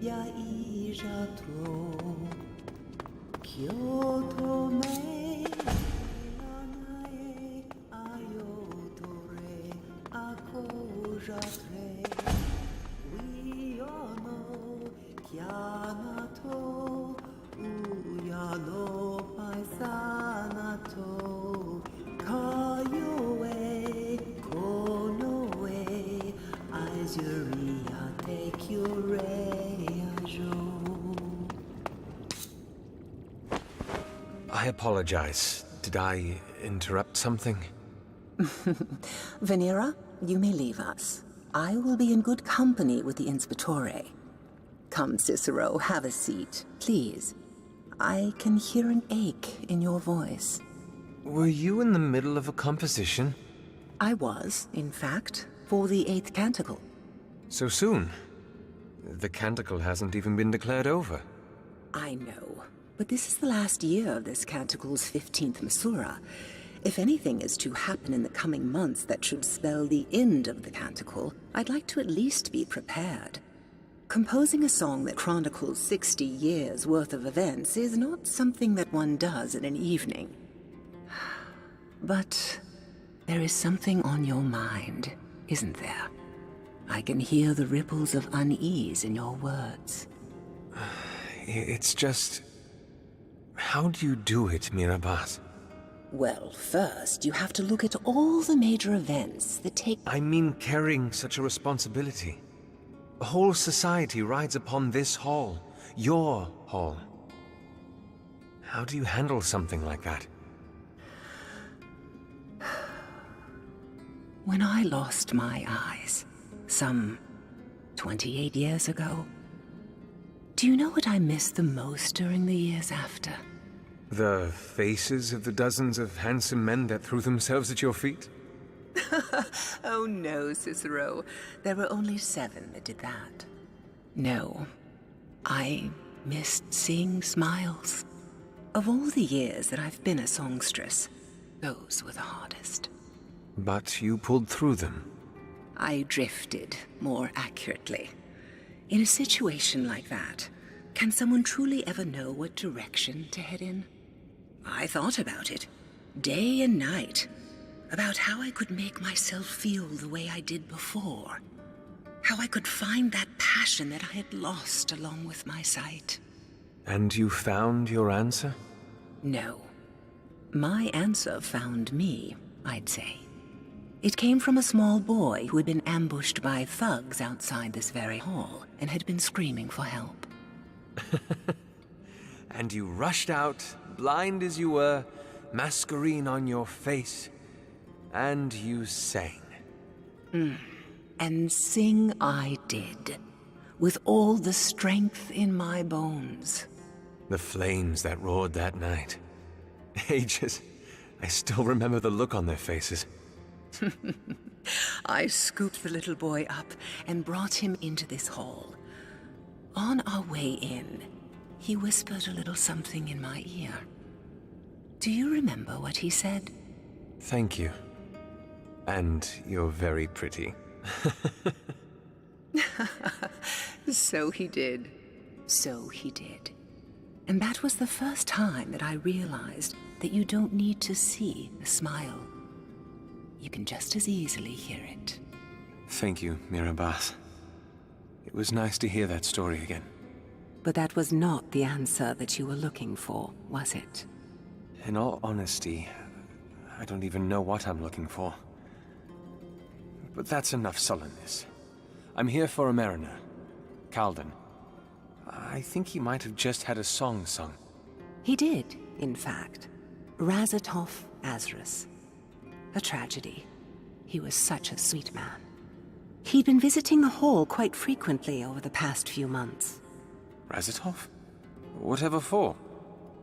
ya iratro Kyoto me lanae ayodore akojatre Wiono kianato uyano paisanato Kayoe konoe Azuria take your I apologize. Did I interrupt something? Venera, you may leave us. I will be in good company with the Inspetore. Come, Cicero, have a seat, please. I can hear an ache in your voice. Were you in the middle of a composition? I was, in fact, for the 8th canticle. So soon? The canticle hasn't even been declared over. I know, but this is the last year of this canticle's 15th Masura. If anything is to happen in the coming months that should spell the end of the canticle, I'd like to at least be prepared. Composing a song that chronicles 60 years' worth of events is not something that one does in an evening. But there is something on your mind, isn't there? I can hear the ripples of unease in your words. It's just... How do you do it, Mirabaz? Well, first, you have to look at all the major events that take... I mean carrying such a responsibility. A whole society rides upon this hall. Your hall. How do you handle something like that? When I lost my eyes, some 28 years ago, do you know what I missed the most during the years after? The faces of the dozens of handsome men that threw themselves at your feet? Oh no, Cicero. There were only 7 that did that. No, I missed seeing smiles. Of all the years that I've been a songstress, those were the hardest. But you pulled through them. I drifted, more accurately. In a situation like that, can someone truly ever know what direction to head in? I thought about it, day and night, about how I could make myself feel the way I did before. How I could find that passion that I had lost along with my sight. And you found your answer? No. My answer found me, I'd say. It came from a small boy who had been ambushed by thugs outside this very hall and had been screaming for help. And you rushed out, blind as you were, masquerine on your face, and you sang. And sing I did, with all the strength in my bones. The flames that roared that night. Ages. I still remember the look on their faces. I scooped the little boy up and brought him into this hall. On our way in, he whispered a little something in my ear. Do you remember what he said? Thank you. And you're very pretty. So he did. So he did. And that was the first time that I realized that you don't need to see a smile. You can just as easily hear it. Thank you, Mirabaz. It was nice to hear that story again. But that was not the answer that you were looking for, was it? In all honesty, I don't even know what I'm looking for. But that's enough sullenness. I'm here for a mariner, Calden. I think he might have just had a song sung. He did, in fact. Razatov Azrus. A tragedy. He was such a sweet man. He'd been visiting the hall quite frequently over the past few months. Razatov? Whatever for?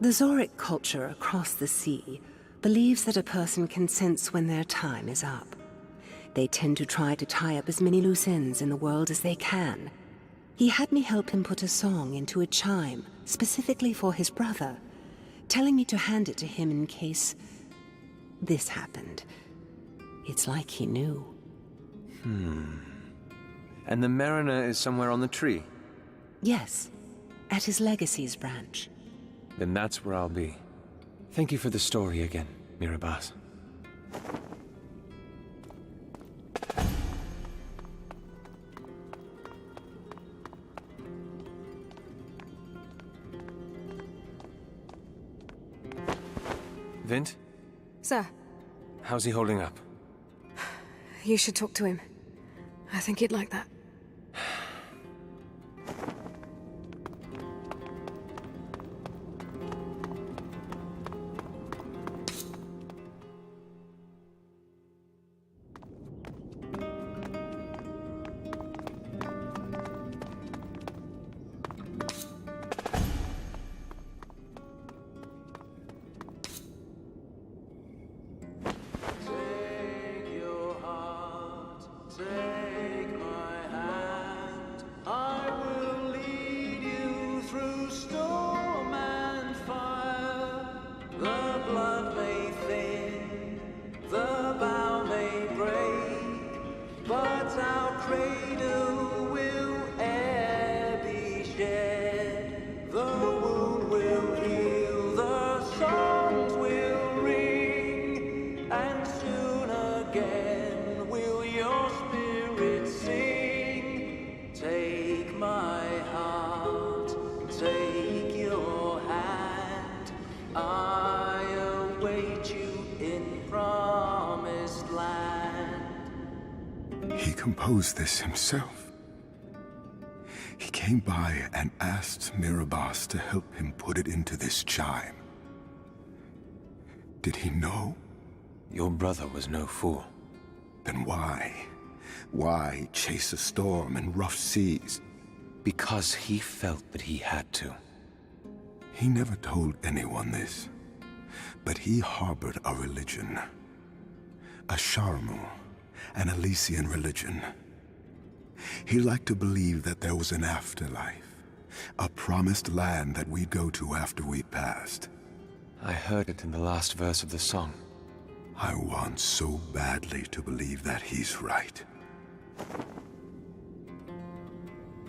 The Zoric culture across the sea believes that a person can sense when their time is up. They tend to try to tie up as many loose ends in the world as they can. He had me help him put a song into a chime, specifically for his brother, telling me to hand it to him in case this happened. It's like he knew. And the mariner is somewhere on the tree? Yes, at his Legacies branch. Then that's where I'll be. Thank you for the story again, Mirabas. Vint? Sir, How's he holding up? you should talk to him. I think he'd like that. He composed this himself. He came by and asked Mirabas to help him put it into this chime. Did he know? Your brother was no fool. Then why? Why chase a storm in rough seas? Because he felt that he had to. He never told anyone this, but he harbored a religion. A Sharmu, an Elysian religion. He liked to believe that there was an afterlife, a promised land that we'd go to after we passed. I heard it in the last verse of the song. I want so badly to believe that he's right.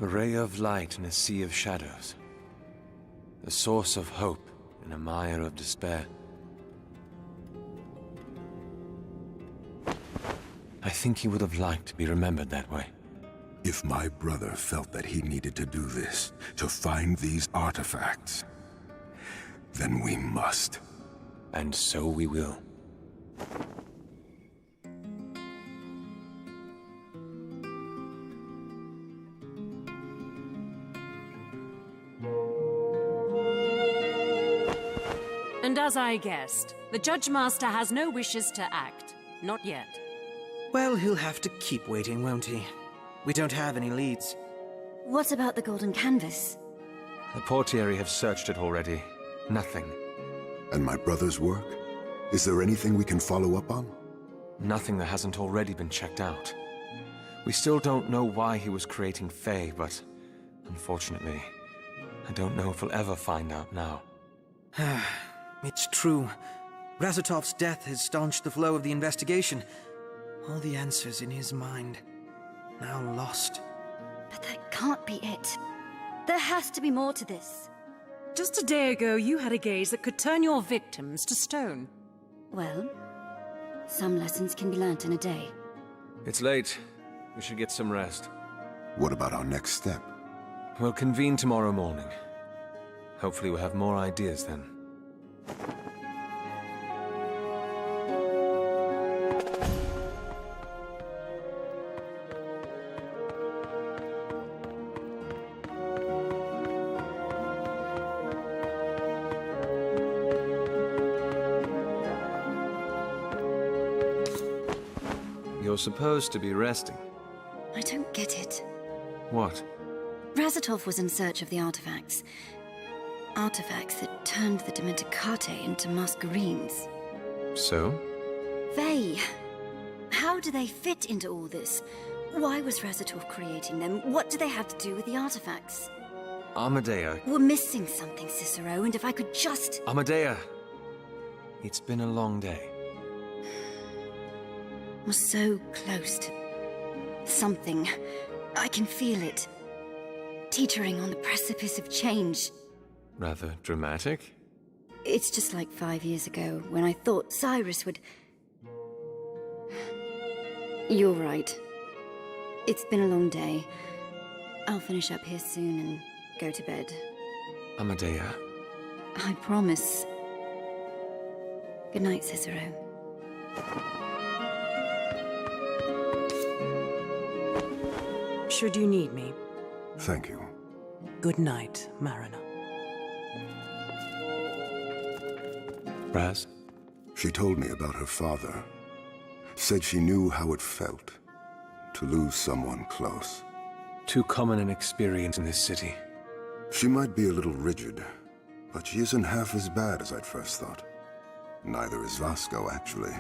A ray of light in a sea of shadows. The source of hope in a mire of despair. I think he would have liked to be remembered that way. If my brother felt that he needed to do this, to find these artifacts, then we must. And so we will. And as I guessed, the Judge Master has no wishes to act. Not yet. Well, he'll have to keep waiting, won't he? We don't have any leads. What about the golden canvas? The portieri have searched it already. Nothing. And my brother's work? Is there anything we can follow up on? Nothing that hasn't already been checked out. We still don't know why he was creating Fae, but unfortunately, I don't know if we'll ever find out now. It's true. Razatov's death has staunched the flow of the investigation. All the answers in his mind, now lost. But that can't be it. There has to be more to this. Just a day ago, you had a gaze that could turn your victims to stone. Well, some lessons can be learnt in a day. It's late. We should get some rest. What about our next step? We'll convene tomorrow morning. Hopefully we'll have more ideas then. You're supposed to be resting. I don't get it. What? Razatov was in search of the artifacts. Artifacts that turned the Dementicate into Masquerines. So? They... How do they fit into all this? Why was Razatov creating them? What do they have to do with the artifacts? Amadea. We're missing something, Cicero, and if I could just... Amadea! It's been a long day. We're so close to... something. I can feel it. teetering on the precipice of change. Rather dramatic. It's just like 5 years ago, when I thought Cyrus would... You're right. It's been a long day. I'll finish up here soon and go to bed. Amadea. I promise. Good night, Cicero. Should you need me, Thank you. good night, Mariner. Raz? She told me about her father. Said she knew how it felt to lose someone close. Too common an experience in this city. She might be a little rigid, but she isn't half as bad as I'd first thought. Neither is Vasco, actually.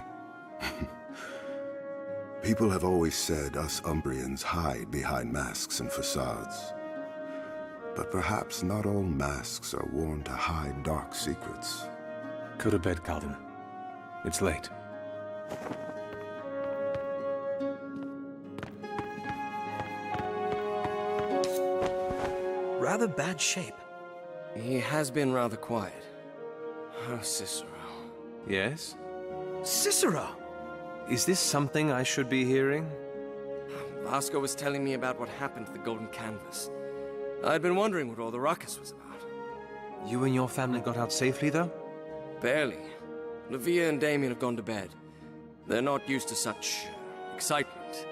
People have always said us Umbrians hide behind masks and facades. But perhaps not all masks are worn to hide dark secrets. Go to bed, Calden. It's late. Rather bad shape. He has been rather quiet. Oh, Cicero. Yes? Cicero! Is this something I should be hearing? Vasco was telling me about what happened to the Golden Canvas. I'd been wondering what all the ruckus was about. You and your family got out safely, though? Barely. Livia and Damien have gone to bed. They're not used to such excitement.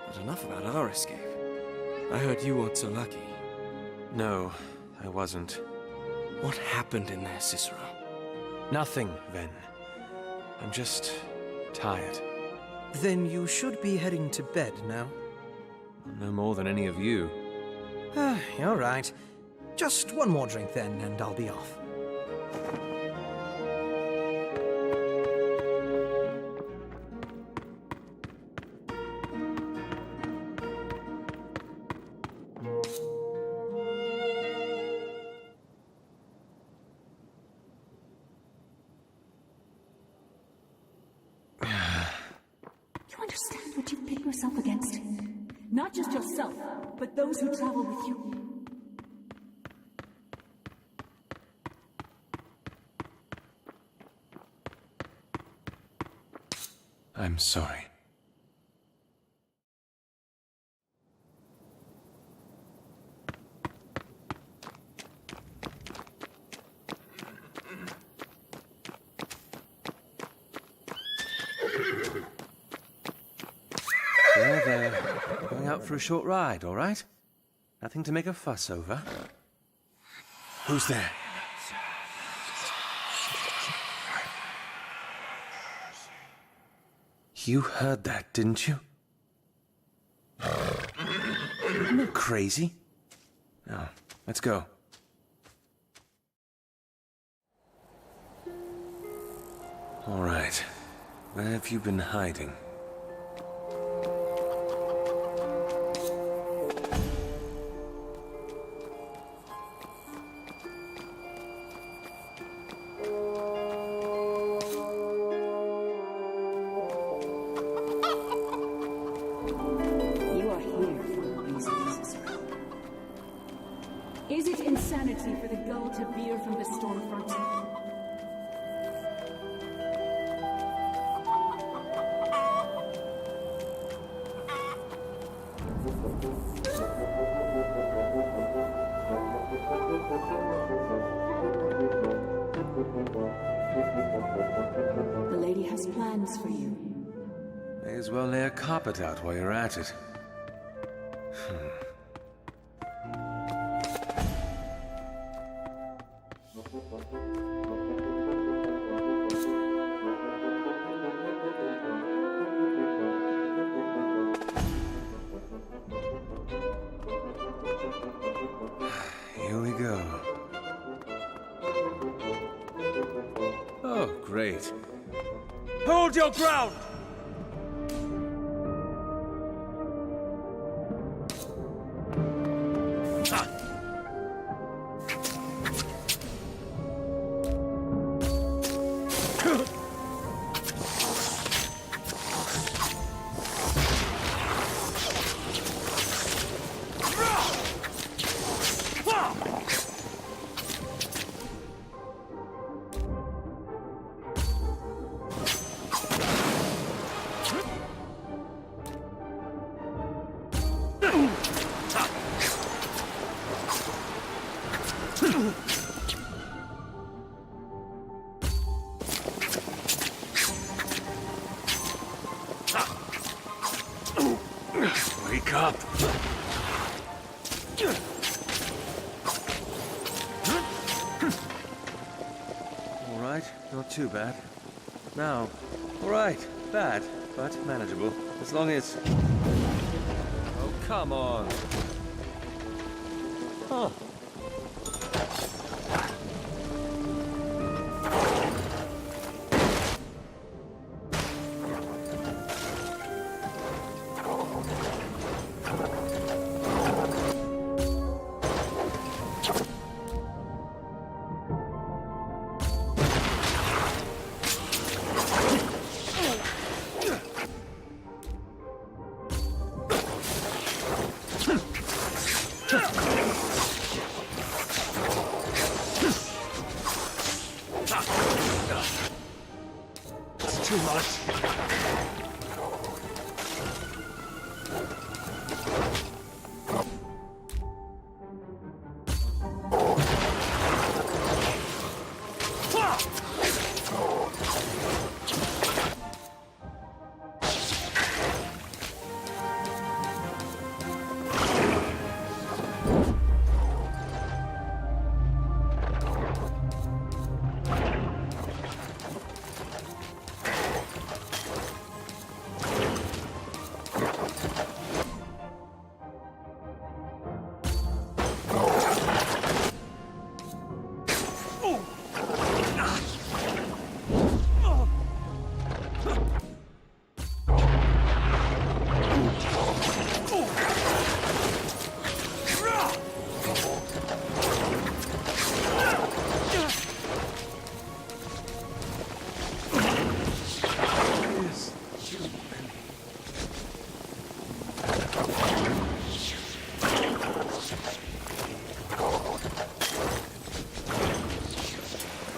But enough about our escape. I heard you weren't so lucky. No, I wasn't. What happened in there, Cicero? Nothing, Ven. I'm just tired. Then you should be heading to bed now. No more than any of you. All right. Just one more drink then, and I'll be off. You understand what you've picked yourself against? Not just yourself, but those who travel with you. I'm sorry. There. Going out for a short ride, all right? Nothing to make a fuss over. Who's there? You heard that, didn't you? I'm not crazy. Now, let's go. All right. Where have you been hiding? You are here for a reason, Cicero. Is it insanity for the gull to veer from the stormfront? The lady has plans for you. May as well lay a carpet out while you're at it. Here we go. Oh, great. Hold your ground! Wake up! All right, not too bad. Now, all right, bad, but manageable. As long as... Oh, come on! Oh. That's too much.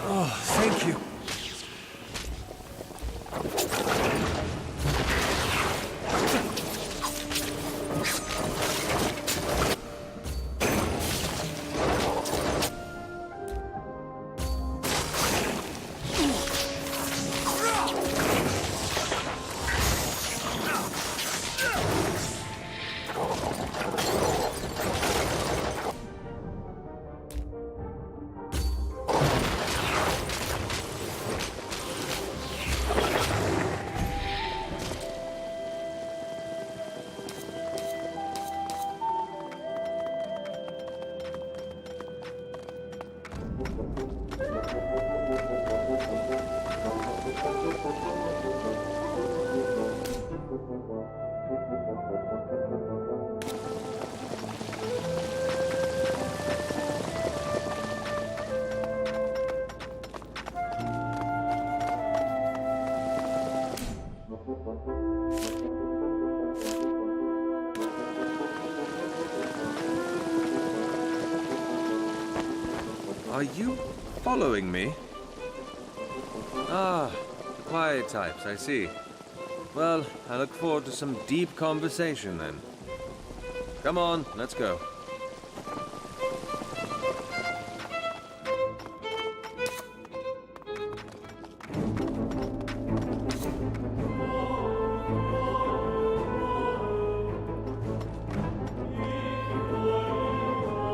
Oh, thank you. Are you following me? Ah, the quiet types, I see. Well, I look forward to some deep conversation then. Come on, let's go.